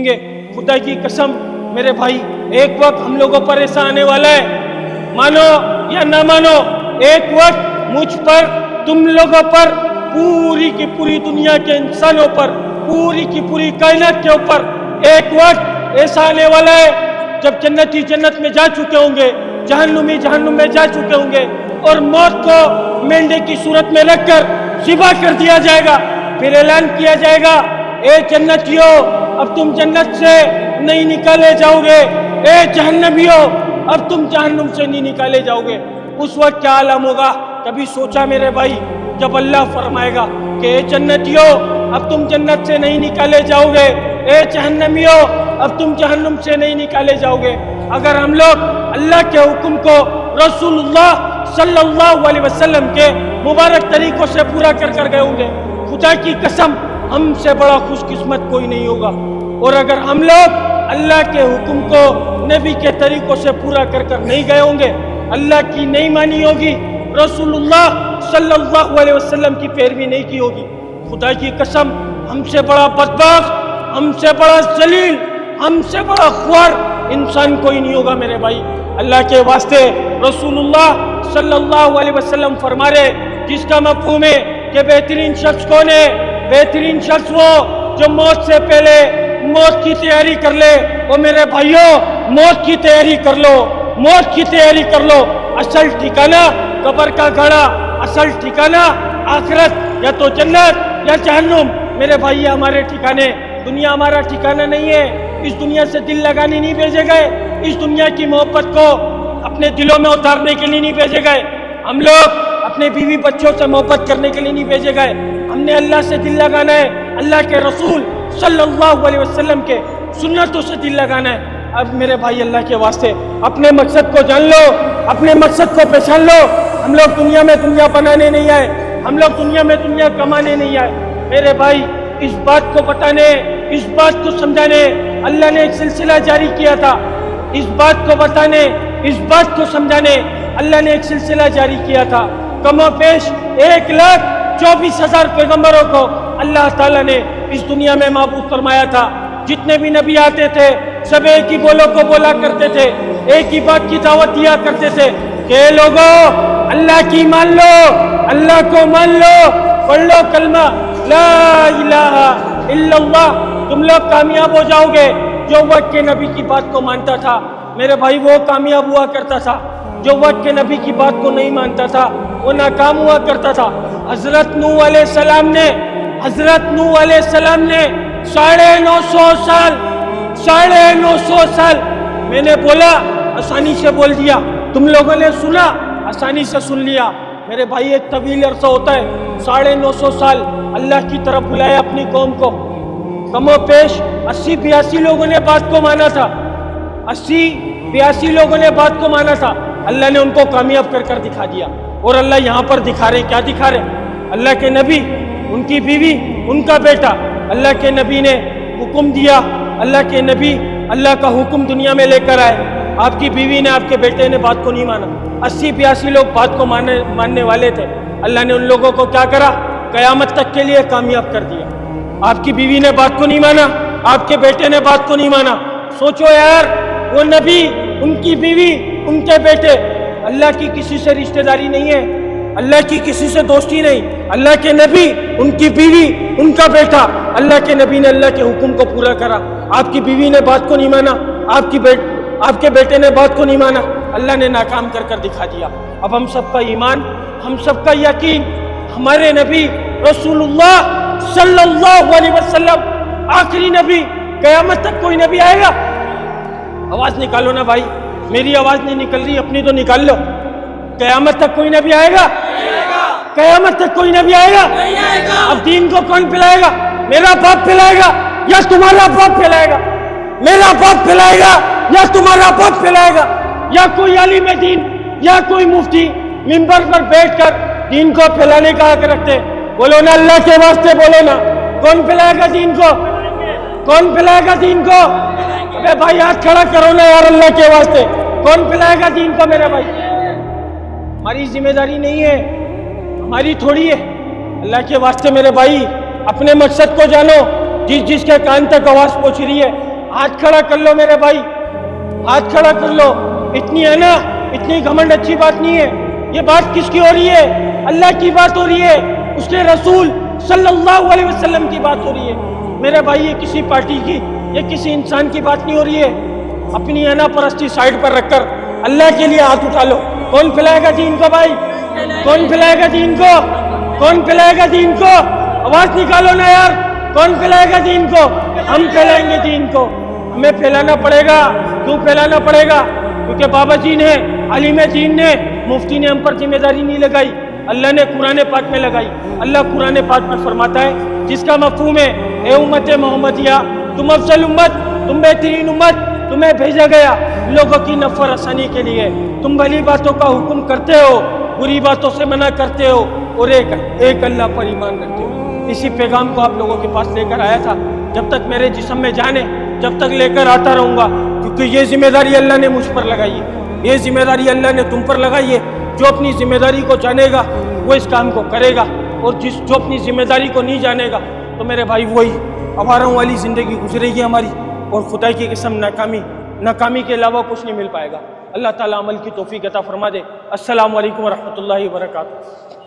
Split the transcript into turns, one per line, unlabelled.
گے. خدا کی قسم میرے بھائی ایک وقت ہم لوگوں پر ایسا آنے والا ہے, مانو یا نہ مانو, ایک وقت مجھ پر, تم لوگوں پر, پوری کی پوری دنیا کے انسانوں پر, پوری کی پوری کائنات کے اوپر ایک وقت ایسا آنے والا ہے جب جنتی جنت میں جا چکے ہوں گے, جہنمی جہنم میں جا چکے ہوں گے, اور موت کو مینڈے کی صورت میں رکھ کر ذبح کر دیا جائے گا. پھر اعلان کیا جائے گا, اے جنتیوں اب تم جنت سے نہیں نکالے جاؤ گے, اے جہنمیوں اب تم جہنم سے نہیں نکالے جاؤ گے. اس وقت کیا عالم ہوگا؟ کبھی سوچا میرے بھائی جب اللہ فرمائے گا کہ اے جنتیوں اب تم جنت سے نہیں نکالے جاؤ گے, اے جہنمیوں اب تم جہنم سے نہیں نکالے جاؤ گے. اگر ہم لوگ اللہ کے حکم کو رسول اللہ صلی اللہ علیہ وسلم کے مبارک طریقوں سے پورا کر گئے ہوں گے, خدا کی قسم ہم سے بڑا خوش قسمت کوئی نہیں ہوگا. اور اگر ہم لوگ اللہ کے حکم کو نبی کے طریقوں سے پورا کر نہیں گئے ہوں گے, اللہ کی نہیں مانی ہوگی, رسول اللہ صلی اللہ علیہ وسلم کی پیروی نہیں کی ہوگی, خدا کی قسم ہم سے بڑا بدبخت, ہم سے بڑا ذلیل, ہم سے بڑا خوار انسان کوئی نہیں ہوگا میرے بھائی. اللہ کے واسطے رسول اللہ صلی اللہ علیہ وسلم فرما رہے, جس کا مفہوم ہے کہ بہترین شخص کون ہے؟ بہترین شخص وہ جو موت سے پہلے موت کی تیاری کر لے. وہ میرے بھائیوں موت کی تیاری کر لو, موت کی تیاری کر لو. اصل ٹھکانہ قبر کا گھڑا, اصل ٹھکانہ آخرت, یا تو جنت یا جہنم. میرے بھائی ہمارے ٹھکانے, دنیا ہمارا ٹھکانہ نہیں ہے. اس دنیا سے دل لگانے نہیں بھیجے گئے, اس دنیا کی محبت کو اپنے دلوں میں اتارنے کے لیے نہیں بھیجے گئے. ہم لوگ اپنے بیوی بچوں سے محبت کرنے کے لیے نہیں بھیجے گئے. ہم نے اللہ سے دل لگانا ہے, اللہ کے رسول صلی اللہ علیہ وسلم کے سنتوں سے دل لگانا ہے. اب میرے بھائی اللہ کے واسطے اپنے مقصد کو جان لو, اپنے مقصد کو پہچان لو. ہم لوگ دنیا میں دنیا بنانے نہیں آئے, ہم لوگ دنیا میں دنیا کمانے نہیں آئے. میرے بھائی اس بات کو بتانے, اس بات کو سمجھانے اللہ نے ایک سلسلہ جاری کیا تھا. اس بات کو بتانے, اس بات کو سمجھانے اللہ نے ایک سلسلہ جاری کیا تھا. کم و بیش 1,24,000 پیغمبروں کو اللہ تعالیٰ نے اس دنیا میں معبود فرمایا تھا. جتنے بھی نبی آتے تھے سب ایک ہی بولوں کو بولا کرتے تھے, ایک ہی بات کی دعوت دیا کرتے تھے کہ لوگوں اللہ کی مان لو, اللہ کو مان لو, پڑھ لو کلمہ لا الہ الا اللہ, تم لوگ کامیاب ہو جاؤ گے. جو وقت کے نبی کی بات کو مانتا تھا میرے بھائی وہ کامیاب ہوا کرتا تھا, جو وقت کے نبی کی بات کو نہیں مانتا تھا وہ ناکام ہوا کرتا تھا. حضرت نوح علیہ السلام نے, حضرت نوح علیہ السلام نے 950 سال میں نے بولا آسانی سے بول دیا, تم لوگوں نے سنا آسانی سے سن لیا. میرے بھائی ایک طویل عرصہ ہوتا ہے, 950 سال اللہ کی طرف بلایا اپنی قوم کو. کم و بیش 80-82 لوگوں نے بات کو مانا تھا, 80-82 لوگوں نے بات کو مانا تھا. اللہ نے ان کو کامیاب کر دکھا دیا. اور اللہ یہاں پر دکھا رہے, کیا دکھا رہے؟ اللہ کے نبی, ان کی بیوی, ان کا بیٹا. اللہ کے نبی نے حکم دیا, اللہ کے نبی اللہ کا حکم دنیا میں لے کر آئے. آپ کی بیوی نے, آپ کے بیٹے نے بات کو نہیں مانا. 80-82 لوگ بات کو ماننے والے تھے. اللہ نے ان لوگوں کو کیا کرا؟ قیامت تک کے لیے کامیاب کر دیا. آپ کی بیوی نے بات کو نہیں مانا, آپ کے بیٹے نے بات کو نہیں مانا. سوچو یار, وہ نبی, ان کی بیوی, ان کے بیٹے, اللہ کی کسی سے رشتہ داری نہیں ہے, اللہ کی کسی سے دوستی نہیں. اللہ کے نبی, ان کی بیوی, ان کا بیٹا, اللہ کے نبی نے اللہ کے حکم کو پورا کرا. آپ کی بیوی نے بات کو نہیں مانا, آپ کے بیٹے نے بات کو نہیں مانا, اللہ نے ناکام کر دکھا دیا. اب ہم سب کا ایمان, ہم سب کا یقین ہمارے نبی رسول اللہ صلی اللہ علیہ وسلم آخری نبی, قیامت تک کوئی نبی آئے گا؟ آواز نکالو نا بھائی, میری آواز نہیں نکل رہی, اپنی تو نکال لو. قیامت تک کوئی نبی آئے گا؟ قیامت تک کوئی نبی آئے گا؟ اب دین کو کون پلائے گا؟ میرا باپ پلائے گا یا تمہارا باپ پلائے گا؟ میرا باپ پلائے گا یا تمہارا باپ پلائے گا؟ یا کوئی عالم دین یا کوئی مفتی منبر پر بیٹھ کر دین کو پھیلانے کا حق رکھتے؟ بولو نا اللہ کے واسطے, بولو نا, کون پلائے گا دین کو؟ کون پلائے گا دین کو؟ ارے بھائی ہاتھ کھڑا کرو نا یار اللہ کے واسطے, کون پلائے گا دین کو میرے بھائی؟ ہماری ذمہ داری نہیں ہے, ہماری تھوڑی ہے. اللہ کے واسطے میرے بھائی اپنے مقصد کو جانو, جس جس کے کان تک آواز پہنچ رہی ہے ہاتھ کھڑا کر لو میرے بھائی، ہاتھ کھڑا کر لو. اتنی ہے نا، اتنی گھمنڈ اچھی بات نہیں ہے. یہ بات کس کی ہو رہی ہے؟ اللہ کی بات ہو رہی ہے، اس کے رسول صلی اللہ علیہ وسلم کی بات ہو رہی ہے میرے بھائی. یہ کسی پارٹی کی، یہ کسی انسان کی بات نہیں ہو رہی ہے. اپنی انا پرستی سائڈ پر رکھ کر اللہ کے لیے ہاتھ اٹھا لو. کون پھیلائے گا دین کو بھائی؟ کون پھیلائے گا دین کو؟ کون پھیلائے گا دین کو؟ آواز نکالو نا یار. کون پھیلائے گا دین کو؟ ہم پھیلائیں گے دین کو. ہمیں پھیلانا پڑے گا. کیوں پھیلانا پڑے گا؟ کیونکہ بابا جی نے، عالم دین نے، مفتی نے ہم پر ذمہ داری نہیں لگائی، اللہ نے قرآن پاک میں لگائی. اللہ قرآن پاک میں فرماتا ہے جس کا مفہوم ہے اے امت محمدیہ، تم افضل امت، تم بہترین امت، تمہیں بھیجا گیا لوگوں کی نفع رسانی کے لیے. تم بھلی باتوں کا حکم کرتے ہو، بری باتوں سے منع کرتے ہو، اور ایک اللہ پر ایمان رکھتے ہو. اسی پیغام کو آپ لوگوں کے پاس لے کر آیا تھا. جب تک میرے جسم میں جان ہے جب تک لے کر آتا رہوں گا، کیونکہ یہ ذمہ داری اللہ نے مجھ پر لگائی ہے، یہ ذمہ داری اللہ نے تم پر لگائی ہے. جو اپنی ذمہ داری کو جانے گا وہ اس کام کو کرے گا، اور جو اپنی ذمہ داری کو نہیں جانے گا تو میرے بھائی وہی آواروں والی زندگی گزرے گی ہماری، اور خدا کی قسم ناکامی کے علاوہ کچھ نہیں مل پائے گا. اللہ تعالیٰ عمل کی توفیق عطا فرما دے. السلام علیکم ورحمۃ اللہ وبرکاتہ.